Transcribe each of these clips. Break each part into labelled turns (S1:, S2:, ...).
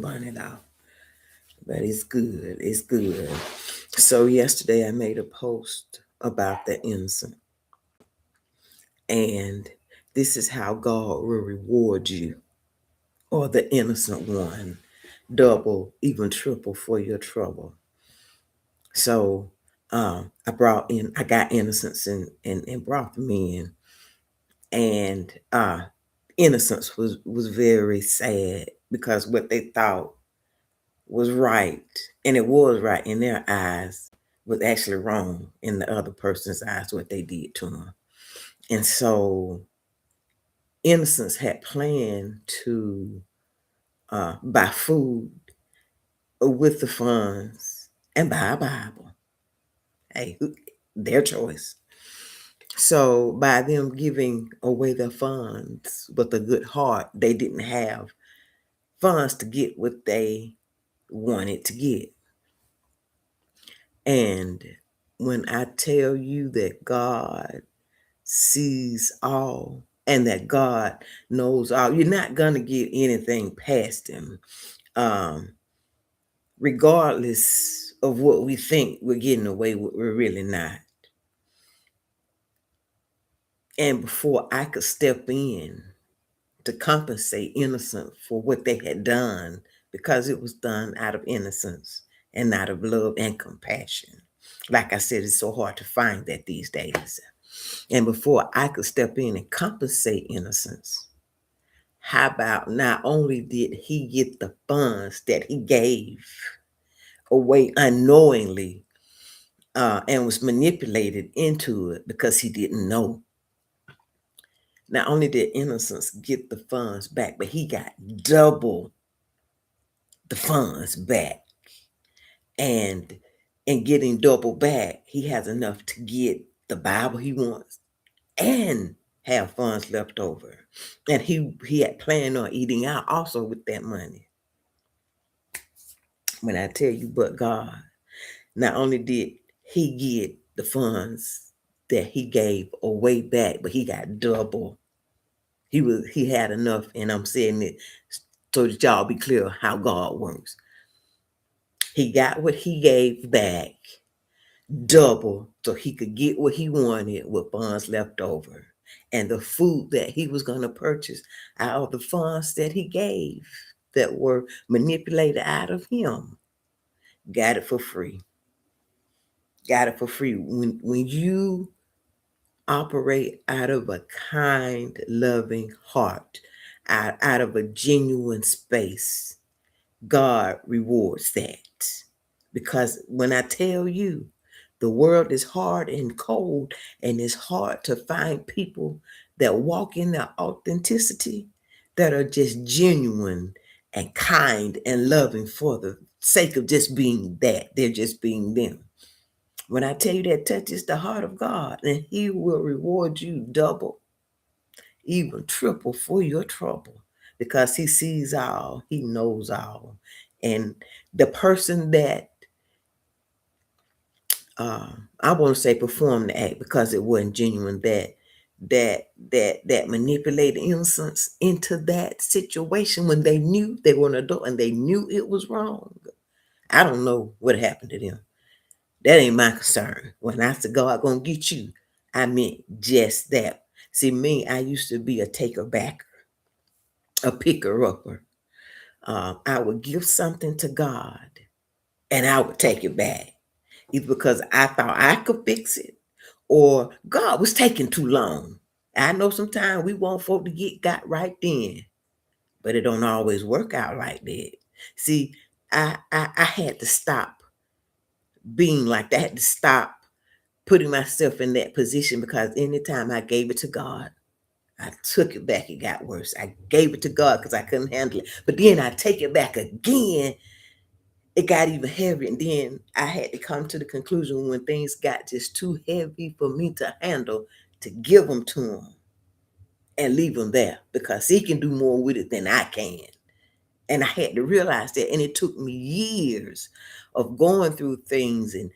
S1: burn it off. But it's good. It's good. So yesterday I made a post about the innocent. And this is how God will reward you, or the innocent one, double, even triple for your trouble. So I got innocence and brought them in. And innocence was very sad because what they thought was right, and it was right in their eyes, was actually wrong in the other person's eyes, what they did to them. And so innocence had planned to buy food with the funds and buy a Bible. Hey, their choice. So by them giving away their funds with a good heart, they didn't have funds to get what they wanted to get. And when I tell you that God sees all and that God knows all, you're not going to get anything past him, regardless of what we think we're getting away with, we're really not. And before I could step in to compensate innocent for what they had done, because it was done out of innocence and out of love and compassion. Like I said, it's so hard to find that these days. And before I could step in and compensate innocence, how about not only did he get the funds that he gave away unknowingly, and was manipulated into it because he didn't know. Not only did innocence get the funds back, but he got double the funds back. And in getting double back, he has enough to get the Bible he wants and have funds left over. And he had planned on eating out also with that money. When I tell you, but God, not only did he get the funds that he gave away back, but he got double. He had enough, and I'm saying it so that y'all be clear how God works. He got what he gave back double so he could get what he wanted with funds left over. And the food that he was going to purchase out of the funds that he gave that were manipulated out of him, got it for free. Got it for free. When you operate out of a kind, loving heart, out of a genuine space, God rewards that. Because when I tell you, the world is hard and cold, and it's hard to find people that walk in their authenticity, that are just genuine and kind and loving for the sake of just being that. They're just being them. When I tell you that touches the heart of God, and he will reward you double, even triple for your trouble, because he sees all, he knows all. And the person that I want to say performed the act because it wasn't genuine, that manipulated innocence into that situation when they knew they were an adult and they knew it was wrong. I don't know what happened to them. That ain't my concern. When I said God gonna get you, I meant just that. See, me, I used to be a taker backer, a picker upper. I would give something to God and I would take it back, either because I thought I could fix it or God was taking too long. I know sometimes we want folk to get got right then, but it don't always work out like that. See, I had to stop being like that. I had to stop putting myself in that position because anytime I gave it to God, I took it back, it got worse. I gave it to God because I couldn't handle it. But then I take it back again, it got even heavier. And then I had to come to the conclusion when things got just too heavy for me to handle, to give them to him and leave them there because he can do more with it than I can. And I had to realize that. And it took me years of going through things and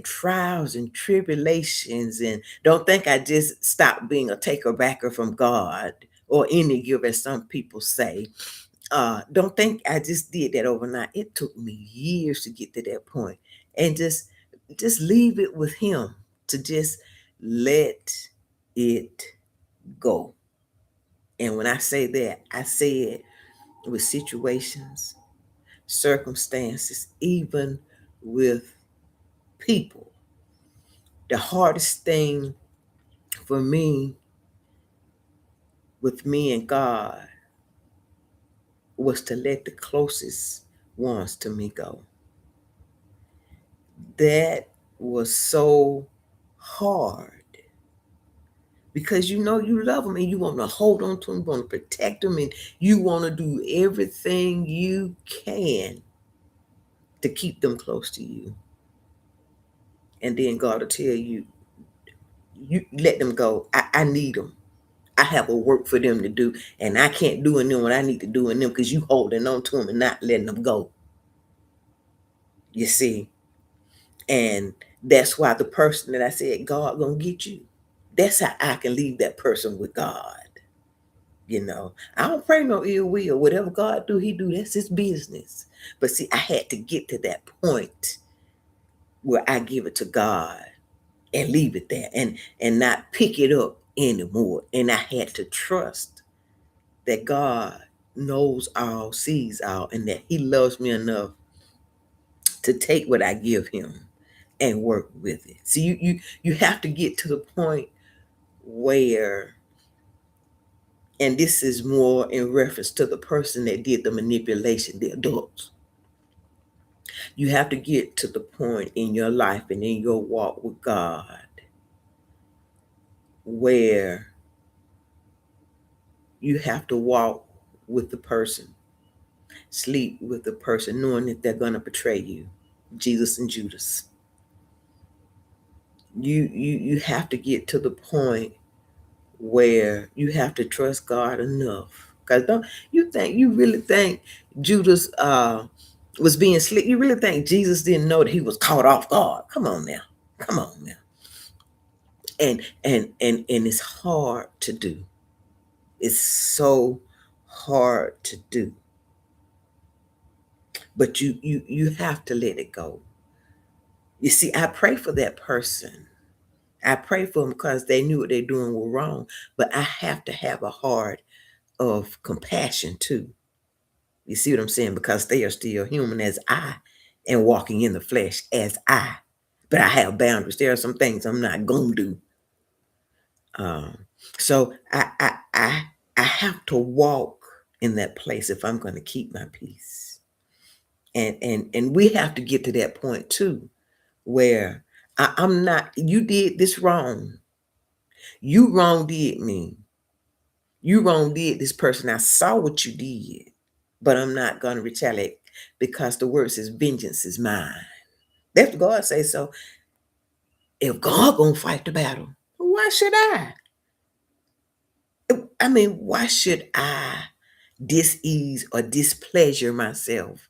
S1: trials and tribulations. And don't think I just stopped being a taker backer from God or any giver, as some people say. Don't think I just did that overnight. It took me years to get to that point, and just leave it with him to just let it go. And when I say that, I say it with situations, circumstances, even with people. The hardest thing for me with me and God was to let the closest ones to me go. That was so hard because you know you love them and you want to hold on to them, you want to protect them, and you want to do everything you can to keep them close to you. And then God will tell you, you let them go. I need them. I have a work for them to do, and I can't do in them what I need to do in them because you holding on to them and not letting them go. You see, and that's why the person that I said God gonna get you. That's how I can leave that person with God. I don't pray no ill will. Whatever God do, He do. That's His business. But see, I had to get to that point where I give it to God and leave it there, and not pick it up anymore. And I had to trust that God knows all, sees all, and that He loves me enough to take what I give Him and work with it. See, you have to get to the point where, and this is more in reference to the person that did the manipulation, the adults. You have to get to the point in your life and in your walk with God where you have to walk with the person, sleep with the person, knowing that they're going to betray you. Jesus and Judas. You have to get to the point where you have to trust God enough. Because don't you really think Judas was being slick? You really think Jesus didn't know that he was caught off guard? Come on now. Come on now. And it's hard to do. It's so hard to do. But you have to let it go. You see, I pray for that person. I pray for them because they knew what they're doing was wrong. But I have to have a heart of compassion too. You see what I'm saying? Because they are still human as I, and walking in the flesh as I. But I have boundaries. There are some things I'm not gonna do. Um, so I have to walk in that place if I'm going to keep my peace. And we have to get to that point too, where I'm not. You did this wrong. You wrong did me. You wrong did this person. I saw what you did, but I'm not going to retaliate because the word says vengeance is mine. That's what God say. So if God gonna fight the battle, why should I? I mean, why should I dis-ease or displeasure myself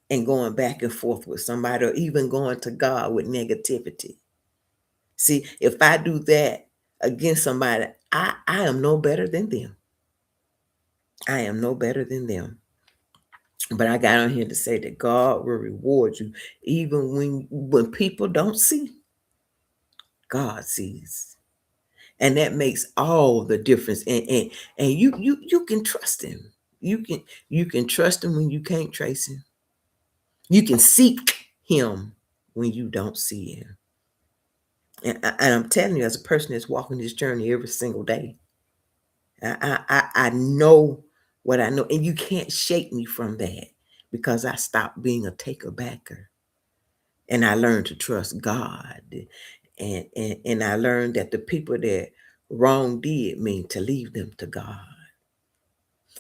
S1: and going back and forth with somebody, or even going to God with negativity? See, if I do that against somebody, I am no better than them. I am no better than them. But I got on here to say that God will reward you even when people don't see. God sees. And that makes all the difference. And you can trust him. You can trust him when you can't trace him. You can seek him when you don't see him. And I'm telling you, as a person that's walking this journey every single day, I know what I know, and you can't shake me from that because I stopped being a taker backer, and I learned to trust God, and I learned that the people that wrong did me to leave them to God.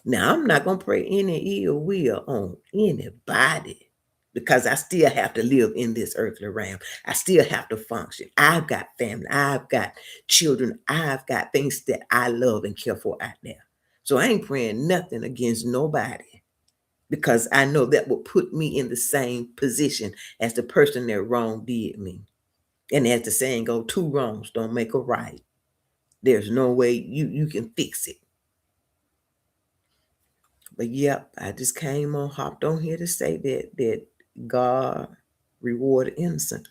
S1: Now I'm not gonna pray any ill will on anybody because I still have to live in this earthly realm. I still have to function. I've got family, I've got children, I've got things that I love and care for out there. So I ain't praying nothing against nobody because I know that will put me in the same position as the person that wrong did me. And as the saying go, two wrongs don't make a right. There's no way you can fix it. But yep, I just hopped on here to say that God rewarded innocent,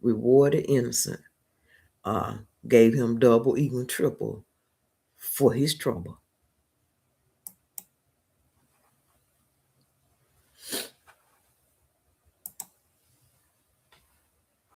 S1: rewarded innocent, gave him double, even triple for his trouble.